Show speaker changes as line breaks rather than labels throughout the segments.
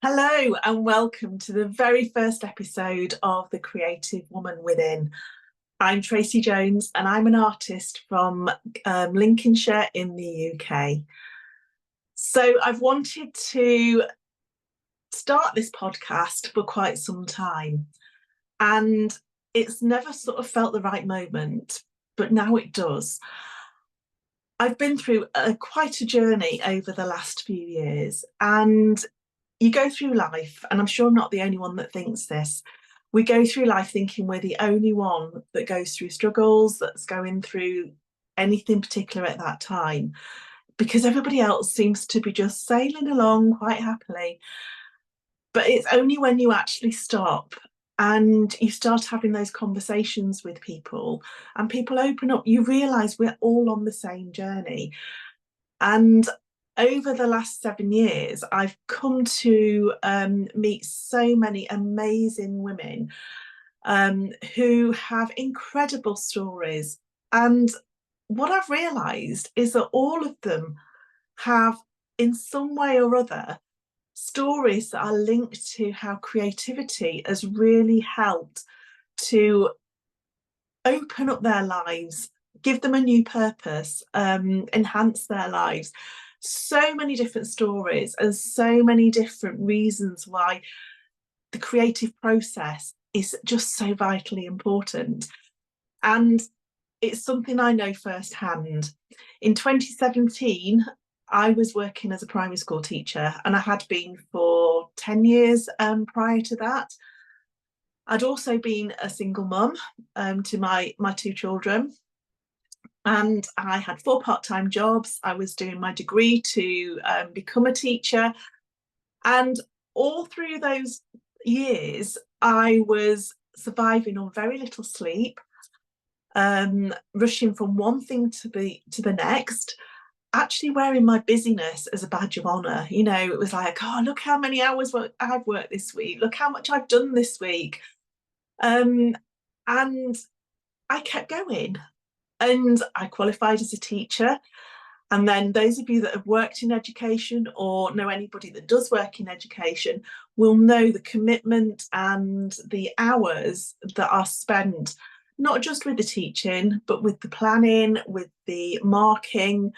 Hello and welcome to the very first episode of The Creative Woman Within. I'm Tracy Jones and I'm an artist from Lincolnshire in the UK. So I've wanted to start this podcast for quite some time and it's never sort of felt the right moment, but now it does. I've been through quite a journey over the last few years, and you go through life, and I'm sure I'm not the only one that thinks this. We go through life thinking we're the only one that goes through struggles, that's going through anything particular at that time, because everybody else seems to be just sailing along quite happily. But it's only when you actually stop and you start having those conversations with people and people open up, you realize we're all on the same journey. And over the last 7 years, I've come to meet so many amazing women who have incredible stories. And what I've realised is that all of them have, in some way or other, stories that are linked to how creativity has really helped to open up their lives, give them a new purpose, enhance their lives. So many different stories and so many different reasons why the creative process is just so vitally important. And it's something I know firsthand. In 2017, I was working as a primary school teacher, and I had been for 10 years prior to that. I'd also been a single mum to my two children, and I had 4 part-time jobs. I was doing my degree to become a teacher, and all through those years, I was surviving on very little sleep, rushing from one thing to the next, actually wearing my busyness as a badge of honor. You know, it was like, oh, look how many hours I've worked this week. Look how much I've done this week. And I kept going, and I qualified as a teacher. And then those of you that have worked in education or know anybody that does work in education will know the commitment and the hours that are spent, not just with the teaching, but with the planning, with the marking,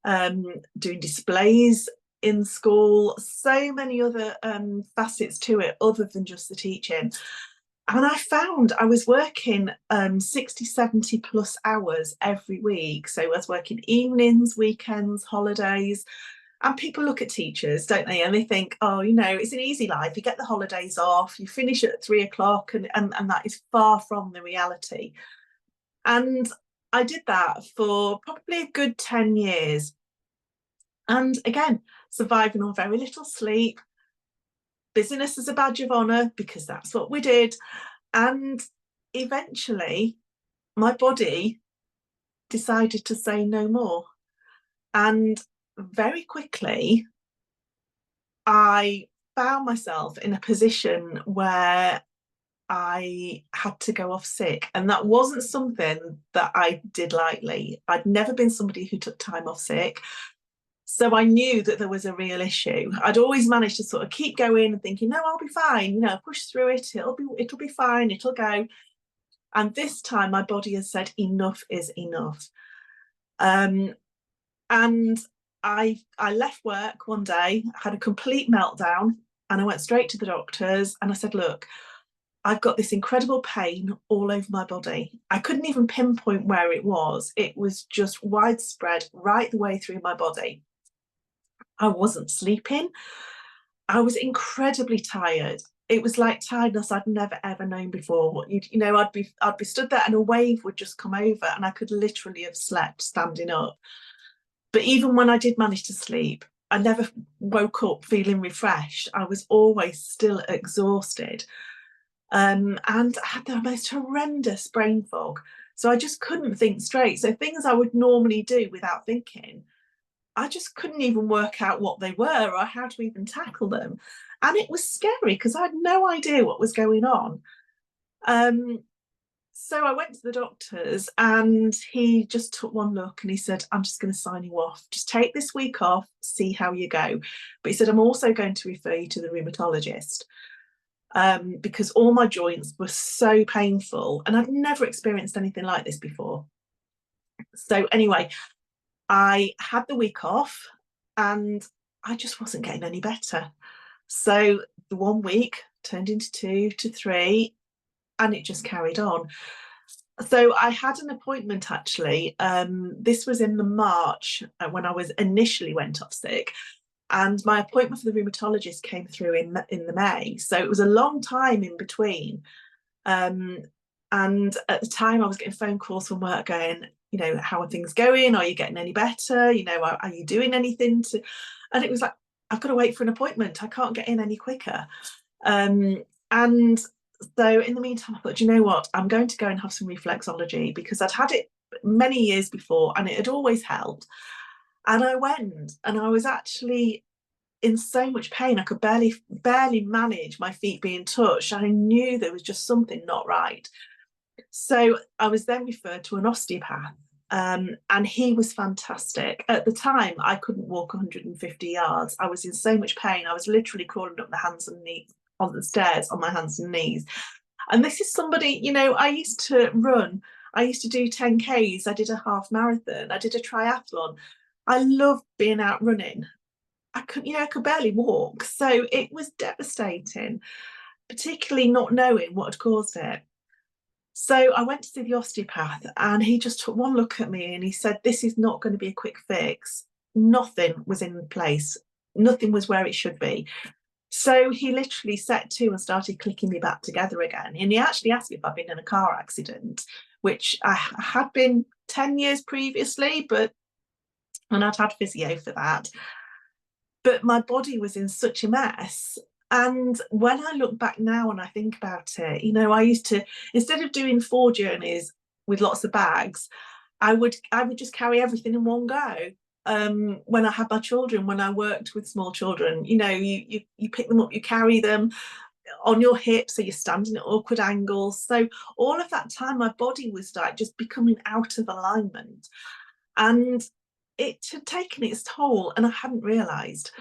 doing displays in school, so many other facets to it other than just the teaching. And I found I was working 60, 70 plus hours every week. So I was working evenings, weekends, holidays. And people look at teachers, don't they? And they think, oh, you know, it's an easy life. You get the holidays off, you finish at 3 o'clock, and that is far from the reality. And I did that for probably a good 10 years. And again, surviving on very little sleep, business as a badge of honor, because that's what we did. And eventually, my body decided to say no more. And very quickly, I found myself in a position where I had to go off sick. And that wasn't something that I did lightly. I'd never been somebody who took time off sick. So I knew that there was a real issue. I'd always managed to sort of keep going and thinking, no, I'll be fine, you know, push through it, it'll be fine, it'll go. And this time my body has said enough is enough. And I left work one day, had a complete meltdown, and I went straight to the doctors and I said, look, I've got this incredible pain all over my body. I couldn't even pinpoint where it was. It was just widespread right the way through my body. I wasn't sleeping. I was incredibly tired. It was like tiredness I'd never ever known before. You know, I'd be stood there and a wave would just come over and I could literally have slept standing up. But even when I did manage to sleep, I never woke up feeling refreshed. I was always still exhausted. And I had the most horrendous brain fog. So I just couldn't think straight. So things I would normally do without thinking, I just couldn't even work out what they were or how to even tackle them. And it was scary because I had no idea what was going on. Um, So I went to the doctors and he just took one look and he said, I'm just going to sign you off. Just take this week off, see how you go. But he said, I'm also going to refer you to the rheumatologist because all my joints were so painful and I'd never experienced anything like this before. So anyway, I had the week off and I just wasn't getting any better. So the 1 week turned into 2 to 3 and it just carried on. So I had an appointment actually. This was in the March when I was initially went off sick, and my appointment for the rheumatologist came through in the May. So it was a long time in between. Um, and at the time, I was getting phone calls from work going, how are things going? Are you getting any better? Are you doing anything to? And it was like, I've got to wait for an appointment. I can't get in any quicker. And so in the meantime, I thought, you know what, I'm going to go and have some reflexology because I'd had it many years before and it had always helped. And I went and I was actually in so much pain. I could barely manage my feet being touched. I knew there was just something not right. So I was then referred to an osteopath. And he was fantastic. At the time, I couldn't walk 150 yards. I was in so much pain. I was literally crawling up the hands and knees on the stairs on my hands and knees. And this is somebody, I used to run. I used to do 10Ks. I did a half marathon. I did a triathlon. I loved being out running. I could barely walk. So it was devastating, particularly not knowing what had caused it. So I went to see the osteopath and he just took one look at me and he said, this is not going to be a quick fix. Nothing was in place. Nothing was where it should be. So he literally set to and started clicking me back together again. And he actually asked me if I'd been in a car accident, which I had been 10 years previously, and I'd had physio for that. But my body was in such a mess. And when I look back now and I think about it, I used to, instead of doing 4 journeys with lots of bags, I would just carry everything in one go. When I had my children, when I worked with small children, you pick them up, you carry them on your hips, so you're standing at awkward angles. So all of that time, my body was like just becoming out of alignment. And it had taken its toll and I hadn't realised.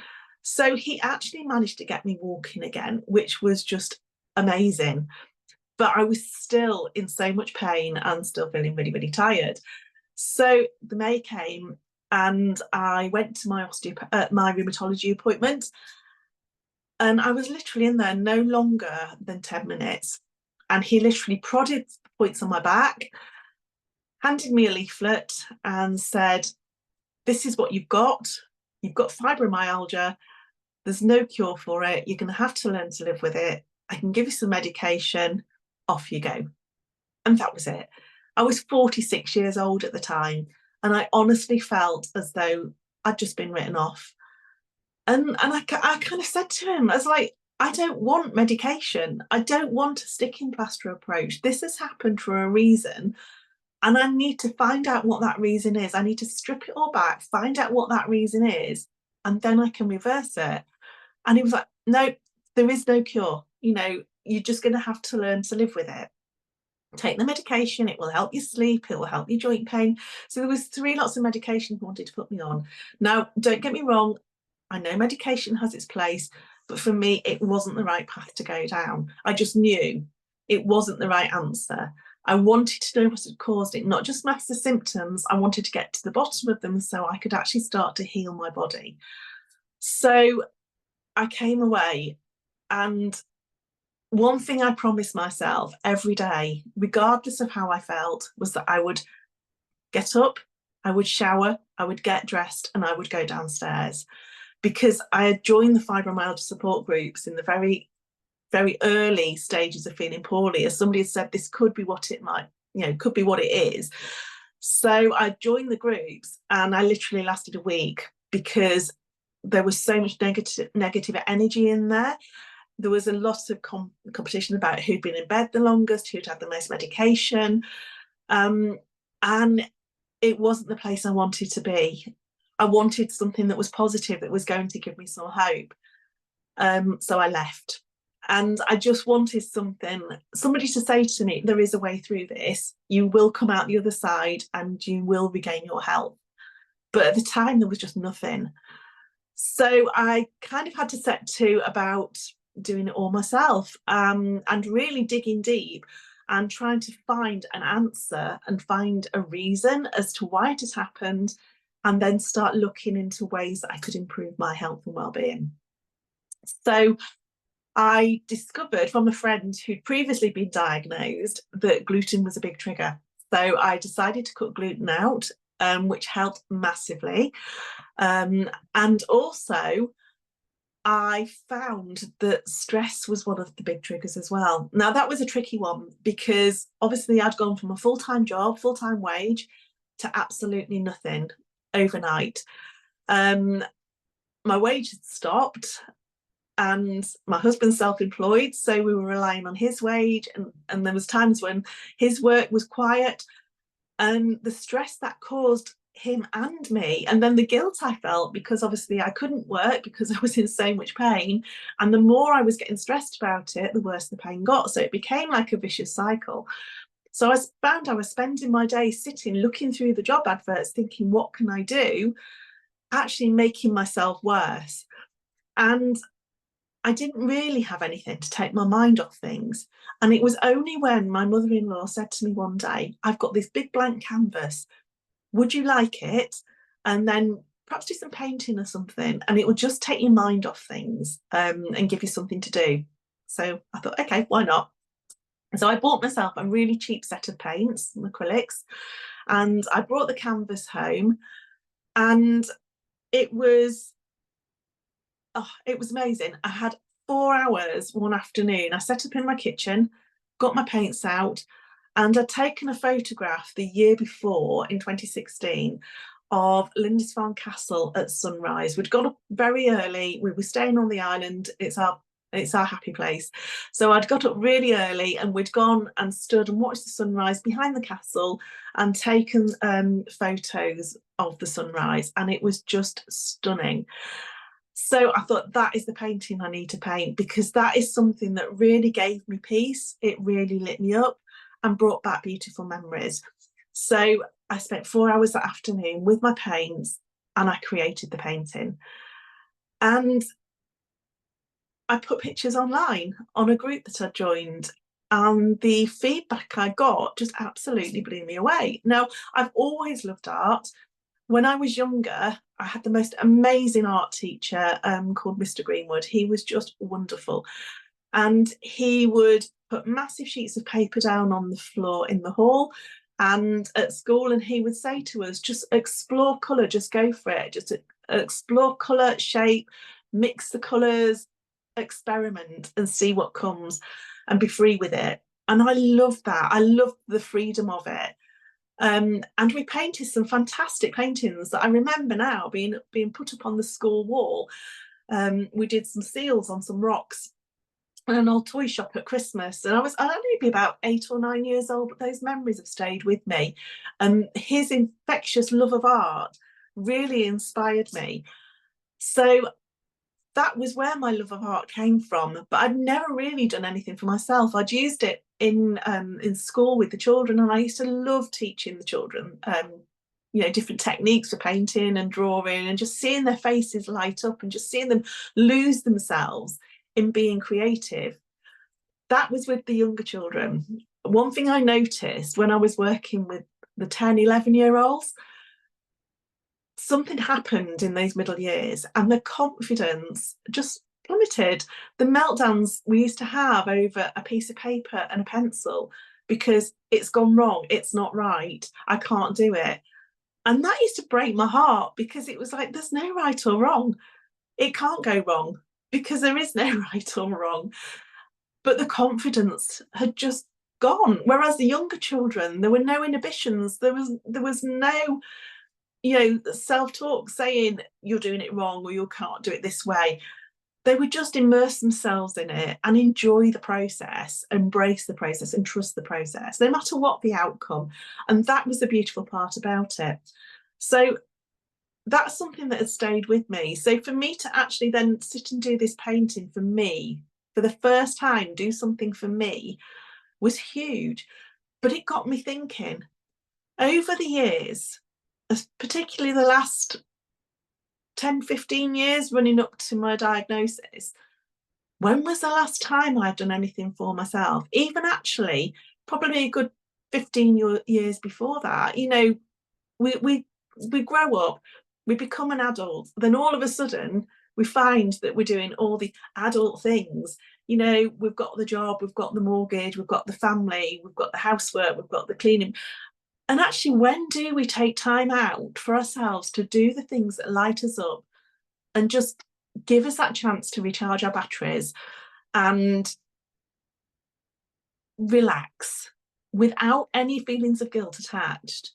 So he actually managed to get me walking again, which was just amazing. But I was still in so much pain and still feeling really, really tired. So the May came and I went to my my rheumatology appointment. And I was literally in there no longer than 10 minutes. And he literally prodded points on my back, handed me a leaflet and said, this is what you've got. You've got fibromyalgia. There's no cure for it. You're going to have to learn to live with it. I can give you some medication. Off you go. And that was it. I was 46 years old at the time. And I honestly felt as though I'd just been written off. And I kind of said to him, I was like, I don't want medication. I don't want a sticking plaster approach. This has happened for a reason. And I need to find out what that reason is. I need to strip it all back, find out what that reason is, and then I can reverse it. And he was like, no, there is no cure. You're just going to have to learn to live with it. Take the medication. It will help you sleep. It will help your joint pain. So there was 3 lots of medication he wanted to put me on. Now, don't get me wrong. I know medication has its place, but for me, it wasn't the right path to go down. I just knew it wasn't the right answer. I wanted to know what had caused it, not just mask the symptoms. I wanted to get to the bottom of them so I could actually start to heal my body. So I came away, and one thing I promised myself every day, regardless of how I felt, was that I would get up, I would shower, I would get dressed, and I would go downstairs. Because I had joined the fibromyalgia support groups in the very very early stages of feeling poorly. As somebody had said, this could be what it might, could be what it is. So I joined the groups and I literally lasted a week because there was so much negative energy in there. There was a lot of competition about who'd been in bed the longest, who'd had the most medication. And it wasn't the place I wanted to be. I wanted something that was positive, that was going to give me some hope. So I left. And I just wanted somebody to say to me, there is a way through this. You will come out the other side and you will regain your health. But at the time, there was just nothing. So I kind of had to set to about doing it all myself, and really digging deep and trying to find an answer and find a reason as to why it has happened, and then start looking into ways that I could improve my health and well-being. So I discovered from a friend who'd previously been diagnosed that gluten was a big trigger. So I decided to cut gluten out, which helped massively. And also, I found that stress was one of the big triggers as well. Now, that was a tricky one because obviously I'd gone from a full-time job, full-time wage, to absolutely nothing overnight. My wage had stopped, and my husband's self-employed, so we were relying on his wage, and there was times when his work was quiet, and the stress that caused him and me, and then the guilt I felt because obviously I couldn't work because I was in so much pain, and the more I was getting stressed about it, the worse the pain got. So it became like a vicious cycle. So I found I was spending my day sitting looking through the job adverts thinking, what can I do, actually making myself worse. And I didn't really have anything to take my mind off things. And it was only when my mother-in-law said to me one day, I've got this big blank canvas. Would you like it? And then perhaps do some painting or something. And it would just take your mind off things, and give you something to do. So I thought, okay, why not? So I bought myself a really cheap set of paints and acrylics. And I brought the canvas home. And it was it was amazing. I had 4 hours one afternoon. I set up in my kitchen, got my paints out, and I'd taken a photograph the year before in 2016 of Lindisfarne Castle at sunrise. We'd got up very early. We were staying on the island. It's our happy place. So I'd got up really early, and we'd gone and stood and watched the sunrise behind the castle and taken photos of the sunrise, and it was just stunning. So I thought, that is the painting I need to paint, because that is something that really gave me peace. It really lit me up and brought back beautiful memories. So I spent 4 hours that afternoon with my paints, and I created the painting. And I put pictures online on a group that I joined, and the feedback I got just absolutely blew me away. Now, I've always loved art. When I was younger, I had the most amazing art teacher called Mr. Greenwood. He was just wonderful. And he would put massive sheets of paper down on the floor in the hall and at school, and he would say to us, just explore colour, just go for it. Just explore colour, shape, mix the colours, experiment and see what comes, and be free with it. And I loved that. I loved the freedom of it. And we painted some fantastic paintings that I remember now being put up on the school wall. We did some seals on some rocks in an old toy shop at Christmas, and I'd only be about 8 or 9 years old, but those memories have stayed with me. His infectious love of art really inspired me. So that was where my love of art came from. But I'd never really done anything for myself. I'd used it in school with the children, and I used to love teaching the children different techniques for painting and drawing, and just seeing their faces light up and just seeing them lose themselves in being creative. That was with the younger children. One thing I noticed when I was working with the 10, 11-year-olds, something happened in those middle years, and the confidence just plummeted. The meltdowns we used to have over a piece of paper and a pencil because it's gone wrong, it's not right, I can't do it. And that used to break my heart, because it was like, there's no right or wrong. It can't go wrong because there is no right or wrong. But the confidence had just gone. Whereas the younger children, there were no inhibitions. There was no self-talk saying you're doing it wrong or you can't do it this way. They would just immerse themselves in it and enjoy the process, embrace the process, and trust the process, no matter what the outcome. And that was the beautiful part about it. So that's something that has stayed with me. So for me to actually then sit and do this painting, for me, for the first time do something for me was huge. But it got me thinking, over the years, particularly the last 10, 15 years running up to my diagnosis, when was the last time I've done anything for myself? Even actually, probably a good 15 years before that. You know, we grow up, we become an adult, then all of a sudden we find that we're doing all the adult things. You know, we've got the job, we've got the mortgage, we've got the family, we've got the housework, we've got the cleaning. And actually, when do we take time out for ourselves to do the things that light us up and just give us that chance to recharge our batteries and relax without any feelings of guilt attached?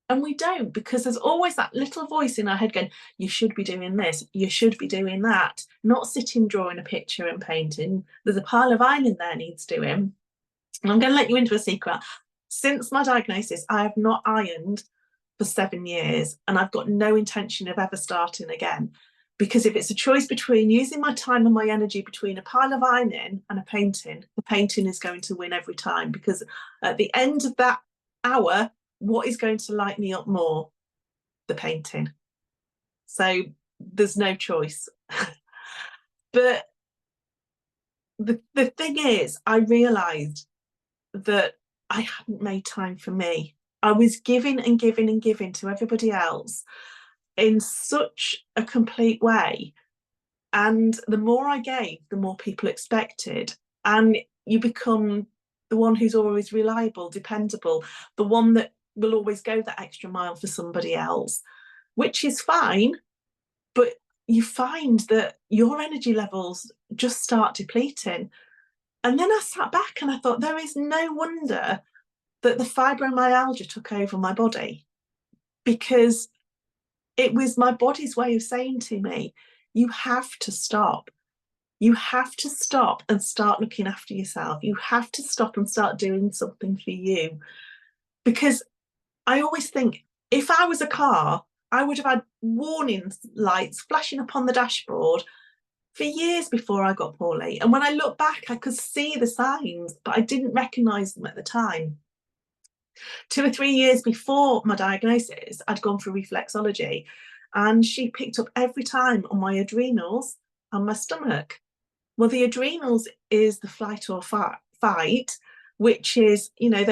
And we don't, because there's always that little voice in our head going, you should be doing this, you should be doing that, not sitting drawing a picture and painting. There's a pile of ironing there needs doing. And I'm going to let you into a secret. Since my diagnosis, I have not ironed for 7 years, and I've got no intention of ever starting again. Because if it's a choice between using my time and my energy between a pile of ironing and a painting, the painting is going to win every time. Because at the end of that hour, what is going to light me up more? The painting. So there's no choice. But the thing is, I realised that I hadn't made time for me. I was giving and giving and giving to everybody else in such a complete way. And the more I gave, the more people expected. And you become the one who's always reliable, dependable, the one that will always go that extra mile for somebody else, which is fine. But you find that your energy levels just start depleting. And then I sat back and I thought, there is no wonder that the fibromyalgia took over my body, because it was my body's way of saying to me, you have to stop. You have to stop and start looking after yourself. You have to stop and start doing something for you. Because I always think, if I was a car, I would have had warning lights flashing up on the dashboard for years before I got poorly. And when I look back, I could see the signs, but I didn't recognise them at the time. 2 or 3 years before my diagnosis, I'd gone for reflexology, and she picked up every time on my adrenals and my stomach. Well, the adrenals is the flight or fight, which is, you know,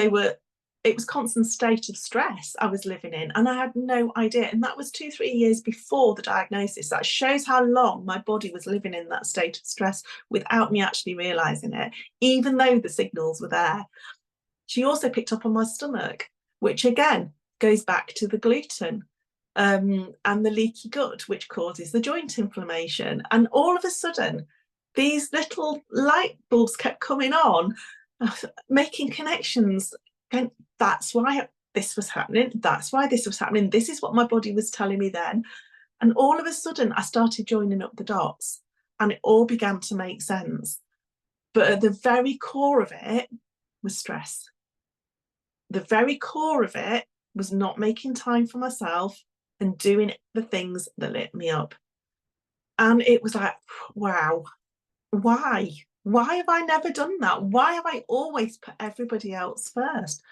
it was constant state of stress I was living in, and I had no idea. And that was 2, 3 years before the diagnosis. That shows how long my body was living in that state of stress without me actually realizing it, even though the signals were there. She also picked up on my stomach, which again goes back to the gluten and the leaky gut, which causes the joint inflammation. And all of a sudden, these little light bulbs kept coming on, making connections. And that's why this was happening. That's why this was happening. This is what my body was telling me then. And all of a sudden, I started joining up the dots, and it all began to make sense. But at the very core of it was stress. The very core of it was not making time for myself and doing the things that lit me up. And it was like, wow, why? Why have I never done that? Why have I always put everybody else first?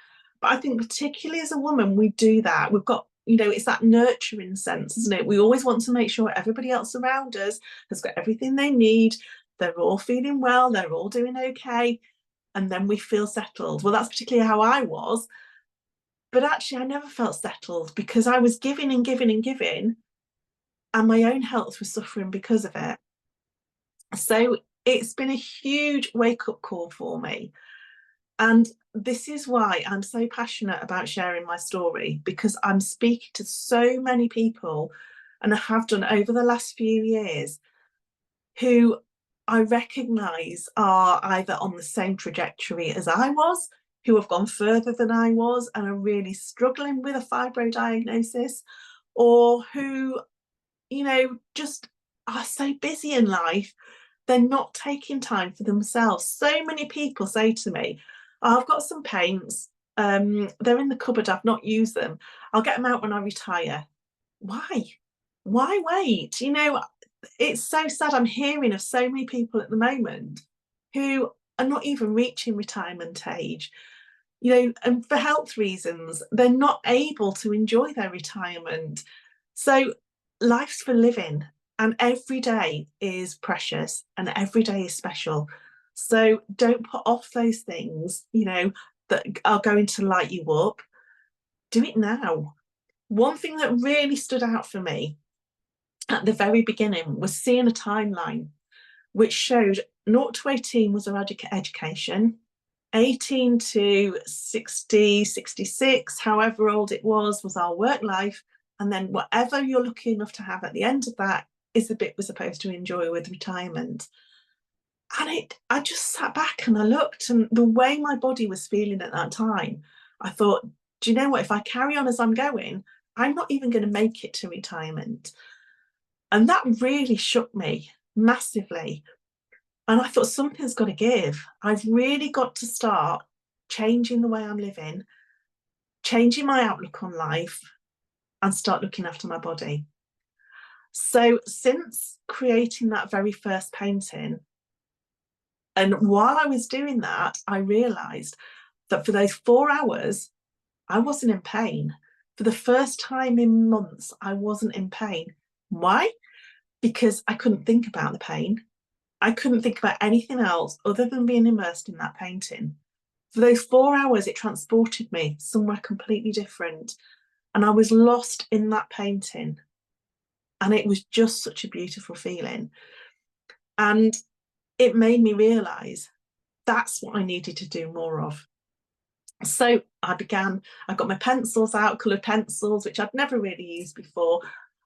But I think particularly as a woman, we do that. We've got, you know, it's that nurturing sense, isn't it? We always want to make sure everybody else around us has got everything they need. They're all feeling well. They're all doing okay. And then we feel settled. Well, that's particularly how I was. But actually, I never felt settled, because I was giving and giving and giving, and my own health was suffering because of it. So it's been a huge wake-up call for me. And this is why I'm so passionate about sharing my story, because I'm speaking to so many people, and I have done over the last few years, who I recognise are either on the same trajectory as I was, who have gone further than I was and are really struggling with a fibro diagnosis, or who, you know, just are so busy in life, they're not taking time for themselves. So many people say to me, oh, I've got some paints, they're in the cupboard, I've not used them, I'll get them out when I retire. Why wait? You know, it's so sad. I'm hearing of so many people at the moment who are not even reaching retirement age, you know, and for health reasons, they're not able to enjoy their retirement. So life's for living, and every day is precious and every day is special. So don't put off those things, you know, that are going to light you up. Do it now. One thing that really stood out for me at the very beginning was seeing a timeline which showed 0 to 18 was our education, 18 to 60, 66, however old it was our work life. And then whatever you're lucky enough to have at the end of that is the bit we're supposed to enjoy with retirement. And I just sat back and I looked, and the way my body was feeling at that time, I thought, do you know what? If I carry on as I'm going, I'm not even going to make it to retirement. And that really shook me massively. And I thought, something's got to give. I've really got to start changing the way I'm living, changing my outlook on life, and start looking after my body. So since creating that very first painting, and while I was doing that, I realized that for those 4 hours, I wasn't in pain. For the first time in months, I wasn't in pain. Why? Because I couldn't think about the pain. I couldn't think about anything else other than being immersed in that painting. For those 4 hours, it transported me somewhere completely different. And I was lost in that painting. And it was just such a beautiful feeling. And it made me realize that's what I needed to do more of. So I got my pencils out, coloured pencils, which I'd never really used before.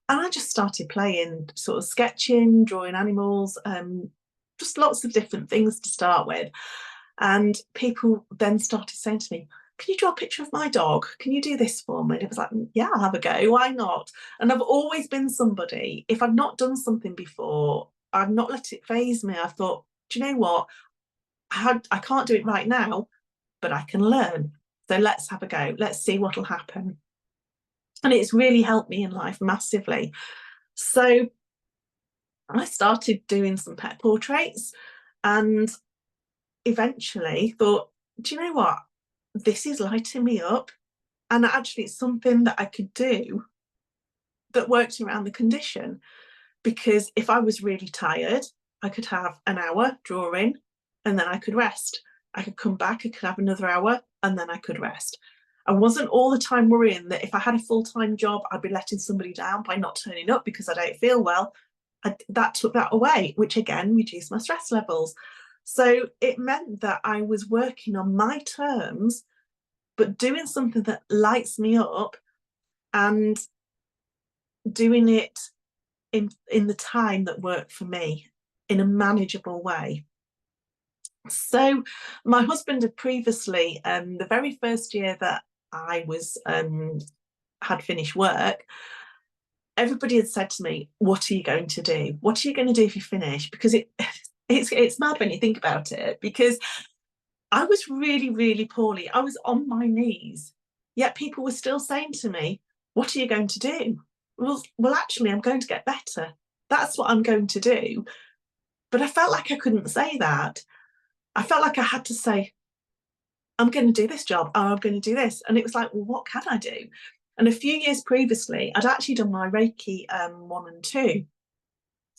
And I just started playing, sort of sketching, drawing animals, just lots of different things to start with. And people then started saying to me, can you draw a picture of my dog? Can you do this for me? And it was like, yeah, I'll have a go. Why not? And I've always been somebody, if I've not done something before, I've not let it faze me. I thought, do you know what? I can't do it right now, but I can learn. So let's have a go. Let's see what'll happen. And it's really helped me in life massively. So I started doing some pet portraits and eventually thought, do you know what? This is lighting me up. And actually, it's something that I could do that worked around the condition. Because if I was really tired, I could have an hour drawing and then I could rest. I could come back, I could have another hour and then I could rest. I wasn't all the time worrying that if I had a full-time job, I'd be letting somebody down by not turning up because I don't feel well. That took that away, which again reduced my stress levels. So it meant that I was working on my terms, but doing something that lights me up and doing it in the time that worked for me in a manageable way. So my husband had previously, the very first year that I was had finished work, everybody had said to me, what are you going to do? What are you going to do if you finish? Because it's mad when you think about it, because I was really, really poorly. I was on my knees, yet people were still saying to me, what are you going to do? Well, actually, I'm going to get better. That's what I'm going to do. But I felt like I couldn't say that. I felt like I had to say, I'm going to do this job, or I'm going to do this. And it was like, well, what can I do? And a few years previously, I'd actually done my Reiki 1 and 2.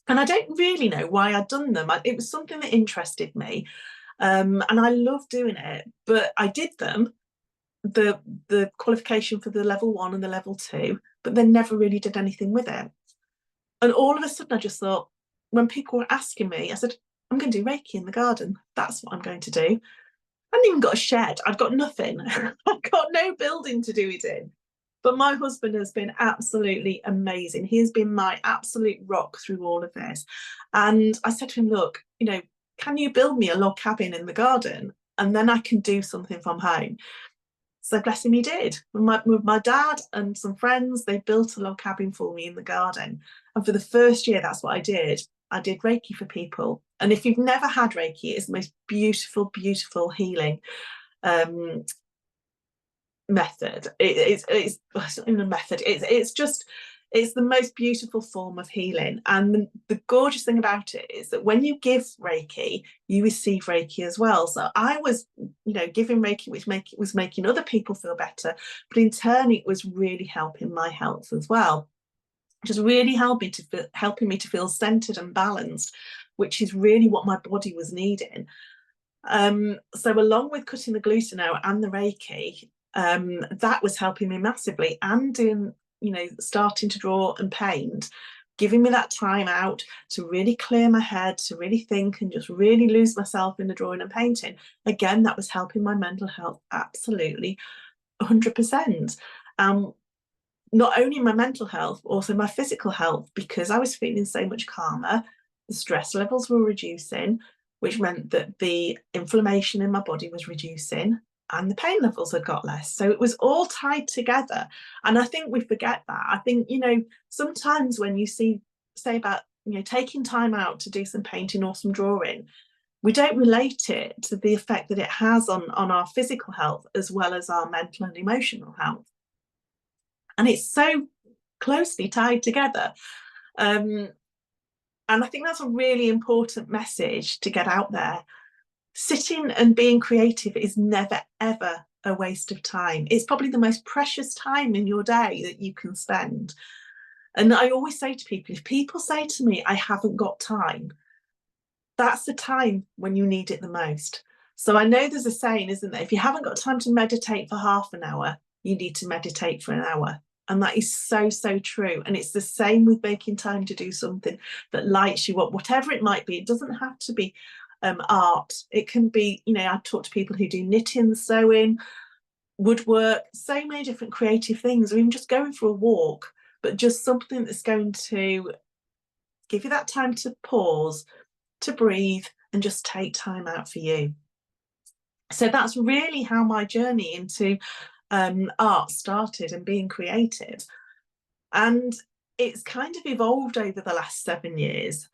And I don't really know why I'd done them. It was something that interested me. And I love doing it. But I did them, the qualification for the level 1 and the level 2, but then never really did anything with it. And all of a sudden, I just thought, when people were asking me, I said, I'm going to do Reiki in the garden. That's what I'm going to do. I hadn't even got a shed. I've got nothing. I've got no building to do it in. But my husband has been absolutely amazing. He has been my absolute rock through all of this. And I said to him, look, you know, can you build me a log cabin in the garden? And then I can do something from home. So bless him, he did. With my dad and some friends, they built a log cabin for me in the garden. And for the first year, that's what I did. I did Reiki for people. And if you've never had Reiki, it's the most beautiful, beautiful healing method. It's not even a method. It's just, It's the most beautiful form of healing. And the gorgeous thing about it is that when you give Reiki, you receive Reiki as well. So I was, giving Reiki, which was making other people feel better, but in turn, it was really helping my health as well. Just really helping me to feel centered and balanced, which is really what my body was needing. So along with cutting the gluten out and the Reiki, that was helping me massively, and doing, starting to draw and paint, giving me that time out to really clear my head, to really think and just really lose myself in the drawing and painting. Again, that was helping my mental health absolutely 100%. Not only my mental health, also my physical health, because I was feeling so much calmer. The stress levels were reducing, which meant that the inflammation in my body was reducing and the pain levels had got less. So it was all tied together. And I think we forget that. I think, sometimes when you say about, taking time out to do some painting or some drawing, we don't relate it to the effect that it has on our physical health as well as our mental and emotional health. And it's so closely tied together. And I think that's a really important message to get out there. Sitting and being creative is never, ever a waste of time. It's probably the most precious time in your day that you can spend. And I always say to people, if people say to me, I haven't got time, that's the time when you need it the most. So I know there's a saying, isn't there? If you haven't got time to meditate for half an hour, you need to meditate for an hour. And that is so, so true. And it's the same with making time to do something that lights you up, whatever it might be. It doesn't have to be art. It can be, I talk to people who do knitting, sewing, woodwork, so many different creative things, or even just going for a walk, but just something that's going to give you that time to pause, to breathe, and just take time out for you. So that's really how my journey into art started and being creative. And it's kind of evolved over the last 7 years.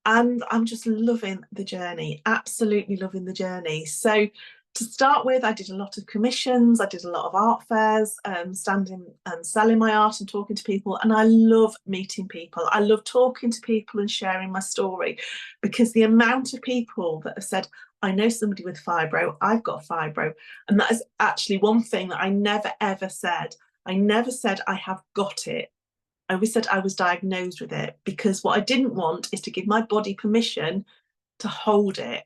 And I'm just loving the journey, absolutely loving the journey. So to start with, I did a lot of commissions, I did a lot of art fairs, standing and selling my art and talking to people. And I love meeting people. I love talking to people and sharing my story, because the amount of people that have said, I know somebody with fibro, I've got fibro. And that is actually one thing that I never, ever said. I never said I have got it. I always said I was diagnosed with it, because what I didn't want is to give my body permission to hold it.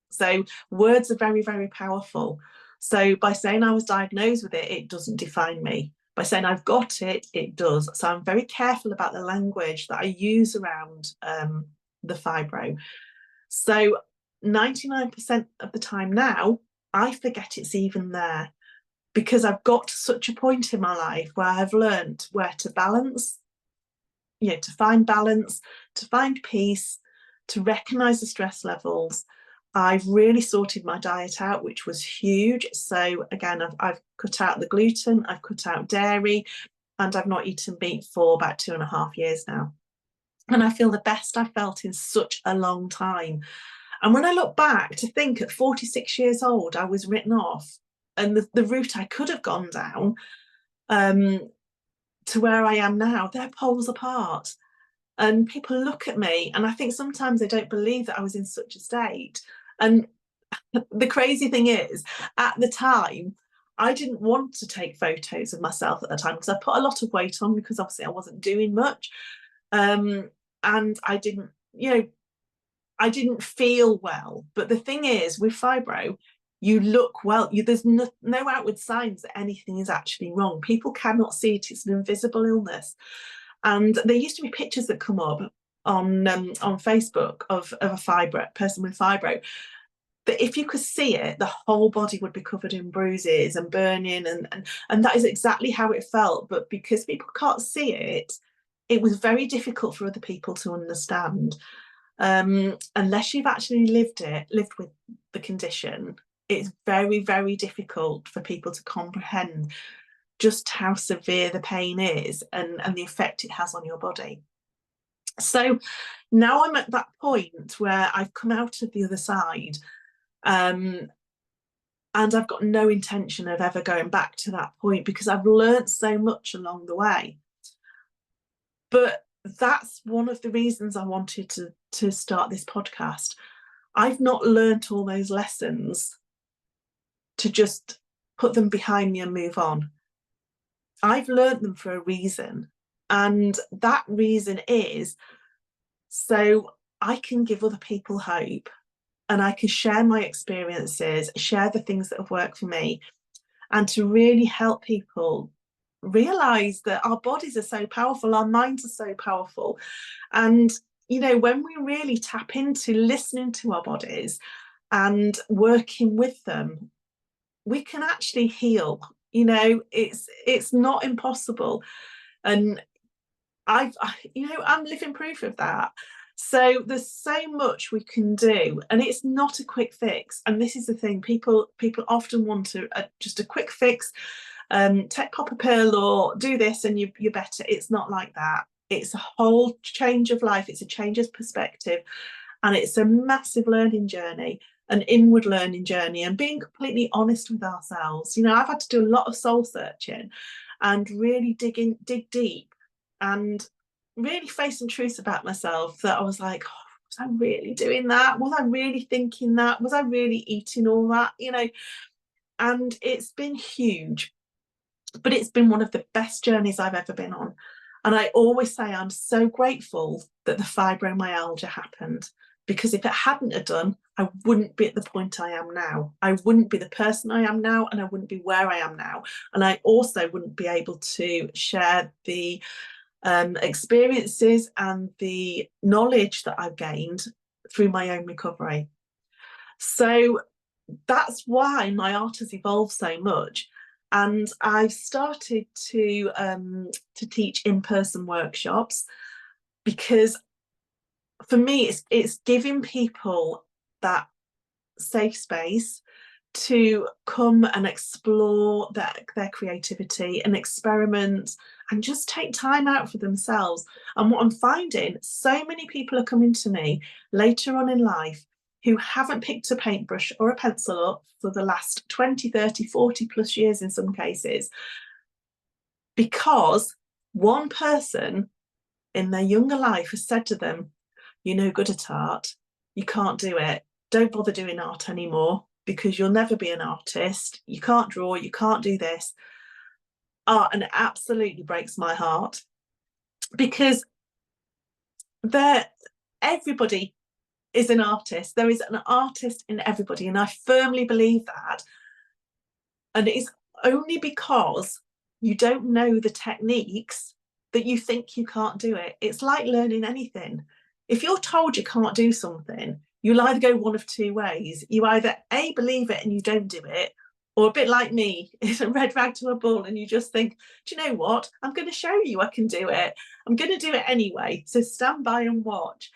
So words are very, very powerful. So by saying I was diagnosed with it, it doesn't define me. By saying I've got it, it does. So I'm very careful about the language that I use around the fibro. So 99% of the time now, I forget it's even there, because I've got to such a point in my life where I've learned where to balance, to find balance, to find peace, to recognize the stress levels. I've really sorted my diet out, which was huge. So again, I've cut out the gluten, I've cut out dairy, and I've not eaten meat for about 2.5 years now. And I feel the best I've felt in such a long time. And when I look back to think at 46 years old, I was written off, and the route I could have gone down to where I am now, they're poles apart. And people look at me, and I think sometimes they don't believe that I was in such a state. And the crazy thing is, at the time, I didn't want to take photos of myself at the time, because I put a lot of weight on, because obviously I wasn't doing much. And I didn't, I didn't feel well. But the thing is, with fibro, you look well. There's no outward signs that anything is actually wrong. People cannot see it. It's an invisible illness. And there used to be pictures that come up on Facebook of a person with fibro. But if you could see it, the whole body would be covered in bruises and burning, and that is exactly how it felt. But because people can't see it, it was very difficult for other people to understand. Unless you've actually lived with the condition, it's very, very difficult for people to comprehend just how severe the pain is and the effect it has on your body. So now I'm at that point where I've come out of the other side, and I've got no intention of ever going back to that point, because I've learned so much along the way. But that's one of the reasons I wanted to start this podcast. I've not learnt all those lessons to just put them behind me and move on. I've learnt them for a reason. And that reason is so I can give other people hope, and I can share my experiences, share the things that have worked for me, and to really help people realize that our bodies are so powerful, our minds are so powerful. And, when we really tap into listening to our bodies and working with them, we can actually heal. It's not impossible. And I'm living proof of that. So there's so much we can do, and it's not a quick fix. And this is the thing: people often want just a quick fix. Pop a pill or do this and you're better. It's not like that. It's a whole change of life. It's a change of perspective, and it's a massive learning journey, an inward learning journey, and being completely honest with ourselves. I've had to do a lot of soul searching and really dig deep, and really face some truths about myself that I was like, was I really doing that? Was I really thinking that? Was I really eating all that? And it's been huge, but it's been one of the best journeys I've ever been on. And I always say I'm so grateful that the fibromyalgia happened, because if it hadn't have done, I wouldn't be at the point I am now. I wouldn't be the person I am now, and I wouldn't be where I am now. And I also wouldn't be able to share the experiences and the knowledge that I've gained through my own recovery. So that's why my art has evolved so much. And I've started to teach in-person workshops, because for me it's giving people that safe space to come and explore their creativity and experiment and just take time out for themselves. And what I'm finding, so many people are coming to me later on in life who haven't picked a paintbrush or a pencil up for the last 20, 30, 40 plus years in some cases, because one person in their younger life has said to them, "You're no good at art, you can't do it, don't bother doing art anymore because you'll never be an artist, you can't draw, you can't do this." And it absolutely breaks my heart, because everybody is an artist. There is an artist in everybody, and I firmly believe that. And it's only because you don't know the techniques that you think you can't do it. It's like learning anything. If you're told you can't do something, you'll either go one of two ways. You either A, believe it and you don't do it, or a bit like me, it's a red rag to a bull, and you just think, do you know what? I'm going to show you I can do it. I'm going to do it anyway. So stand by and watch.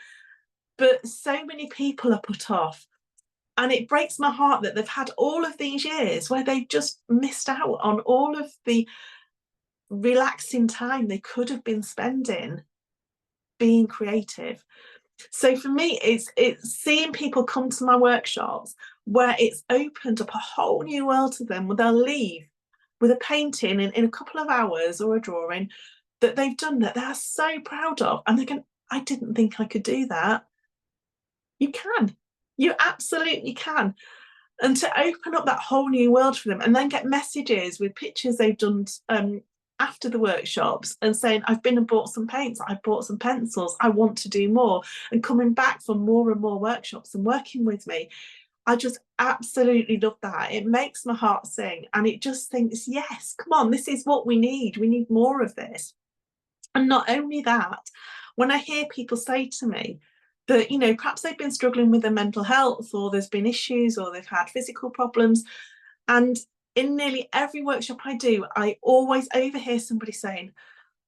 But so many people are put off. And it breaks my heart that they've had all of these years where they've just missed out on all of the relaxing time they could have been spending being creative. So for me, it's seeing people come to my workshops where it's opened up a whole new world to them, where they'll leave with a painting in a couple of hours, or a drawing that they've done that they're so proud of. And they're going, I didn't think I could do that. You can. You absolutely can. And to open up that whole new world for them, and then get messages with pictures they've done after the workshops and saying, I've been and bought some paints, I've bought some pencils, I want to do more, and coming back for more and more workshops and working with me. I just absolutely love that. It makes my heart sing, and it just thinks, yes, come on, this is what we need. We need more of this. And not only that, when I hear people say to me that, perhaps they've been struggling with their mental health, or there's been issues, or they've had physical problems, and in nearly every workshop I do, I always overhear somebody saying,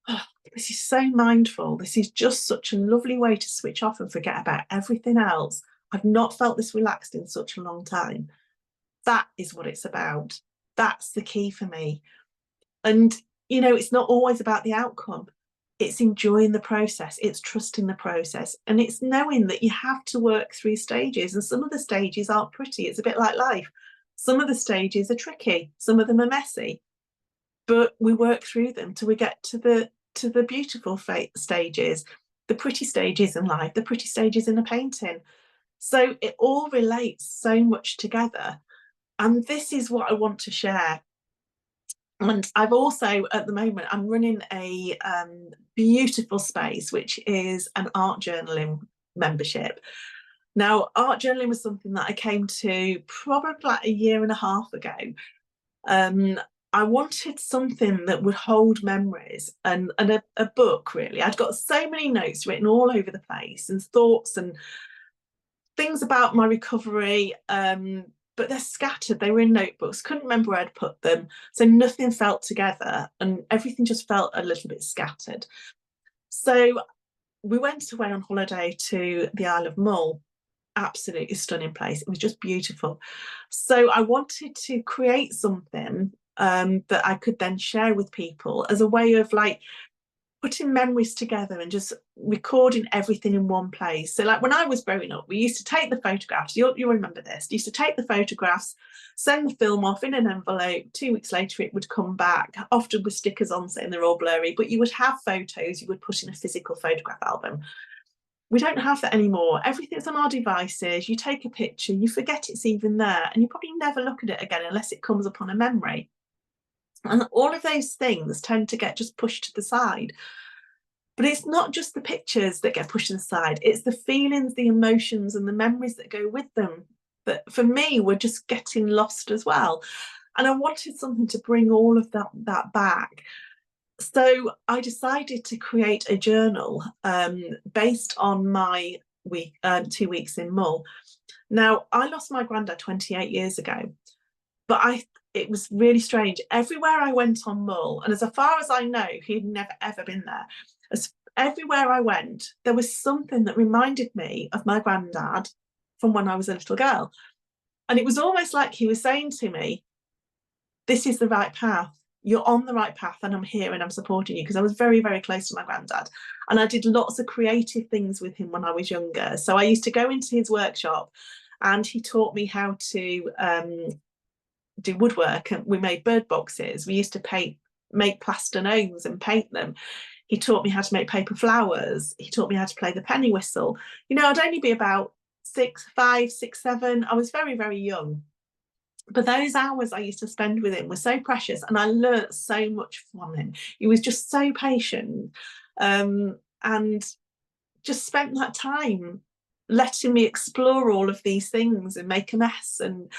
oh, this is so mindful. This is just such a lovely way to switch off and forget about everything else. I've not felt this relaxed in such a long time. That is what it's about. That's the key for me. And, it's not always about the outcome. It's enjoying the process. It's trusting the process. And it's knowing that you have to work through stages. And some of the stages aren't pretty. It's a bit like life. Some of the stages are tricky. Some of them are messy. But we work through them till we get to the to the beautiful stages, the pretty stages in life, the pretty stages in a painting. So it all relates so much together. And this is what I want to share. And I've also, at the moment, I'm running a beautiful space, which is an art journaling membership. Now, art journaling was something that I came to probably like a year and a half ago. I wanted something that would hold memories and a book, really. I'd got so many notes written all over the place and thoughts and things about my recovery, but they're scattered. They were in notebooks, couldn't remember where I'd put them. So nothing felt together and everything just felt a little bit scattered. So we went away on holiday to the Isle of Mull. Absolutely stunning place. It was just beautiful. So I wanted to create something that I could then share with people as a way of like putting memories together and just recording everything in one place. So like when I was growing up, we used to take the photographs, you'll remember this, used to take the photographs, send the film off in an envelope, 2 weeks later it would come back, often with stickers on saying they're all blurry, but you would have photos you would put in a physical photograph album. We don't have that anymore. Everything's on our devices. You take a picture, you forget it's even there, and you probably never look at it again unless it comes up on a memory. And all of those things tend to get just pushed to the side. But it's not just the pictures that get pushed to the side, it's the feelings, the emotions, and the memories that go with them that for me were just getting lost as well. And I wanted something to bring all of that back. So I decided to create a journal based on my 2 weeks in Mull. Now, I lost my granddad 28 years ago, but it was really strange. Everywhere I went on Mull, and as far as I know, he'd never ever been there. Everywhere I went, there was something that reminded me of my granddad from when I was a little girl. And it was almost like he was saying to me, this is the right path. You're on the right path and I'm here and I'm supporting you, because I was very, very close to my granddad. And I did lots of creative things with him when I was younger. So I used to go into his workshop and he taught me how to do woodwork. And we made bird boxes. We used to make plaster gnomes and paint them. He taught me how to make paper flowers. He taught me how to play the penny whistle. You know, I'd only be about 5, 6, 7. I was very, very young. But those hours I used to spend with him were so precious, and I learnt so much from him. He was just so patient, and just spent that time letting me explore all of these things and make a mess and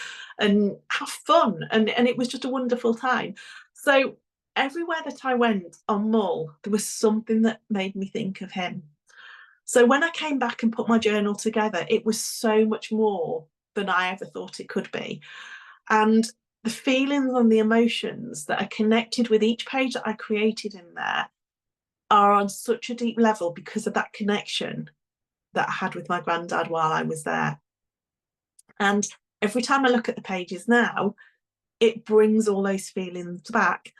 have fun. And it was just a wonderful time. So everywhere that I went on Mull, there was something that made me think of him. So when I came back and put my journal together, it was so much more than I ever thought it could be. And the feelings and the emotions that are connected with each page that I created in there are on such a deep level because of that connection that I had with my granddad while I was there. And every time I look at the pages now, it brings all those feelings back.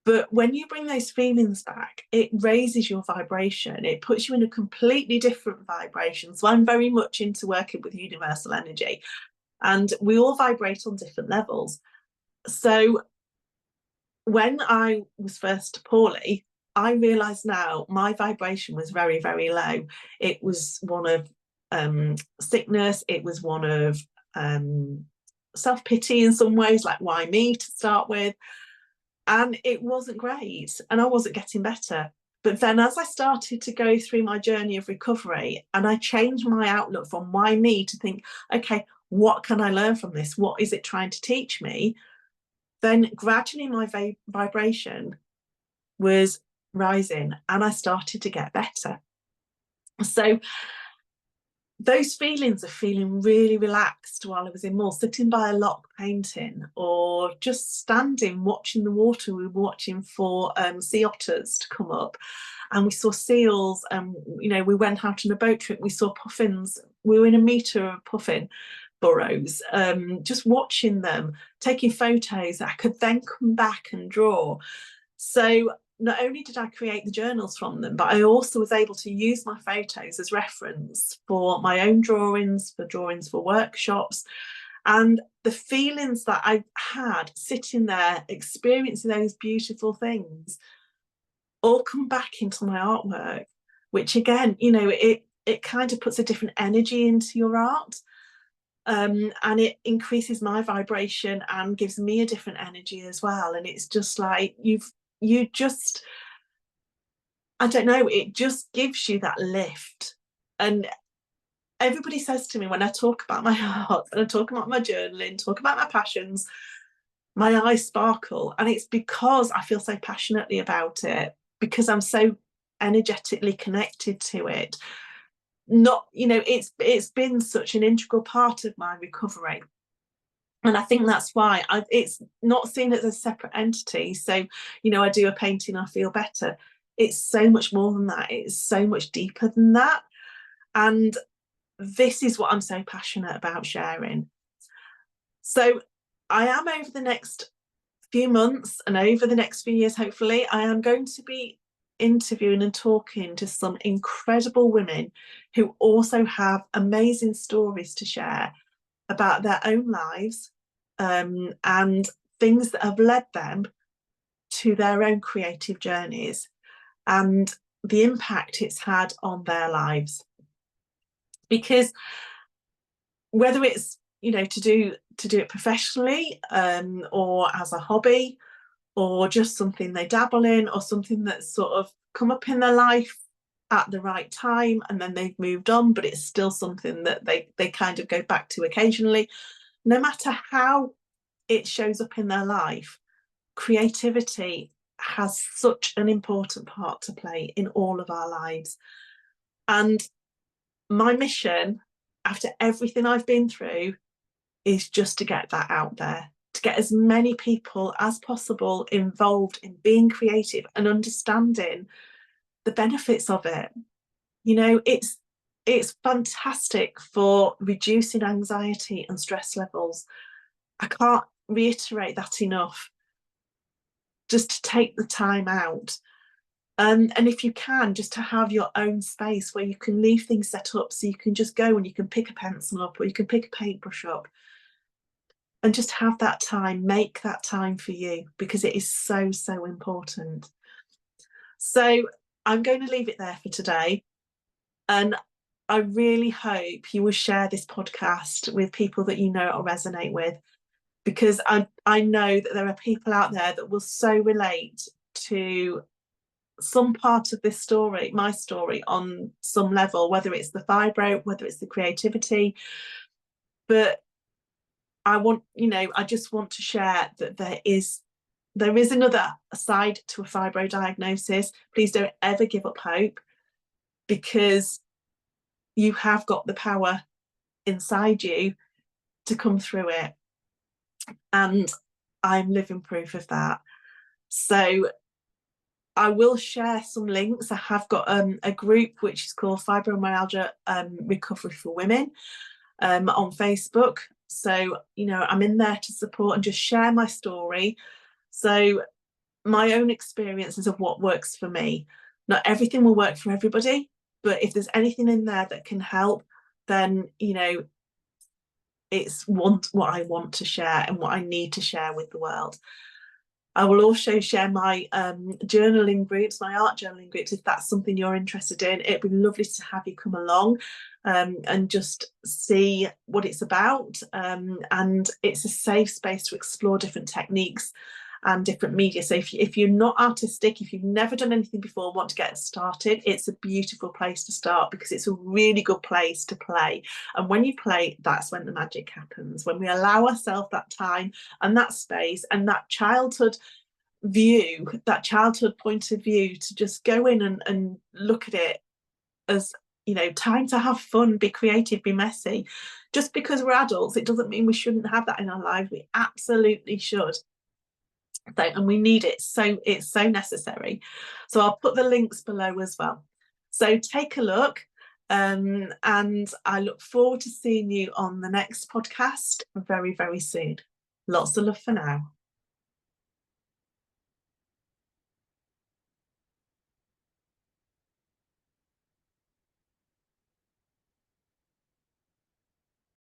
But when you bring those feelings back, it raises your vibration. It puts you in a completely different vibration. So I'm very much into working with universal energy, and we all vibrate on different levels. So when I was first poorly, I realised now my vibration was very, very low. It was one of sickness. It was one of self-pity in some ways, like why me to start with. And it wasn't great, and I wasn't getting better. But then as I started to go through my journey of recovery, and I changed my outlook from why me to think, okay, what can I learn from this? What is it trying to teach me? Then gradually my vibration was rising and I started to get better. So those feelings of feeling really relaxed while I was in Mull, sitting by a lock painting, or just standing watching the water. We were watching for sea otters to come up, and we saw seals. You know, we went out on a boat trip. We saw puffins. We were in a meter of puffin burrows, just watching them, taking photos that I could then come back and draw. So not only did I create the journals from them, but I also was able to use my photos as reference for my own drawings, for workshops. And the feelings that I had sitting there experiencing those beautiful things all come back into my artwork, which again, it kind of puts a different energy into your art. And it increases my vibration and gives me a different energy as well. And it's just like you just, I don't know, it just gives you that lift. And everybody says to me when I talk about my art and I talk about my journaling, talk about my passions, my eyes sparkle. And it's because I feel so passionately about it, because I'm so energetically connected to it. Not, it's been such an integral part of my recovery. And I think that's why it's not seen as a separate entity. So, I do a painting, I feel better. It's so much more than that. It's so much deeper than that. And this is what I'm so passionate about sharing. So I am, over the next few months and over the next few years, hopefully, I am going to be interviewing and talking to some incredible women who also have amazing stories to share about their own lives, and things that have led them to their own creative journeys and the impact it's had on their lives. Because whether it's to do it professionally, or as a hobby, or just something they dabble in, or something that's sort of come up in their life at the right time and then they've moved on, but it's still something that they kind of go back to occasionally. No matter how it shows up in their life, creativity has such an important part to play in all of our lives. And my mission, after everything I've been through, is just to get that out there, to get as many people as possible involved in being creative and understanding the benefits of it. It's fantastic for reducing anxiety and stress levels. I can't reiterate that enough. Just to take the time out. And if you can, just to have your own space where you can leave things set up, so you can just go and you can pick a pencil up or you can pick a paintbrush up and just have that time, make that time for you, because it is so, so important. So I'm going to leave it there for today. And I really hope you will share this podcast with people that you know it'll resonate with, because I know that there are people out there that will so relate to some part of this story, my story, on some level, whether it's the fibro, whether it's the creativity. But I just want to share that there is another side to a fibro diagnosis. Please don't ever give up hope, because you have got the power inside you to come through it. And I'm living proof of that. So I will share some links. I have got a group which is called Fibromyalgia Recovery for Women on Facebook. So, I'm in there to support and just share my story. So my own experiences of what works for me. Not everything will work for everybody, but if there's anything in there that can help, then, it's what I want to share and what I need to share with the world. I will also share my journaling groups, my art journaling groups, if that's something you're interested in. It'd be lovely to have you come along and just see what it's about. And it's a safe space to explore different techniques and different media. So if you're not artistic, if you've never done anything before, want to get started, it's a beautiful place to start, because it's a really good place to play. And when you play, that's when the magic happens. When we allow ourselves that time and that space and that childhood view, that childhood point of view, to just go in and look at it as, time to have fun, be creative, be messy. Just because we're adults, it doesn't mean we shouldn't have that in our lives. We absolutely should. And we need it, so it's so necessary. So I'll put the links below as well. So take a look, and I look forward to seeing you on the next podcast very, very soon. Lots of love for now.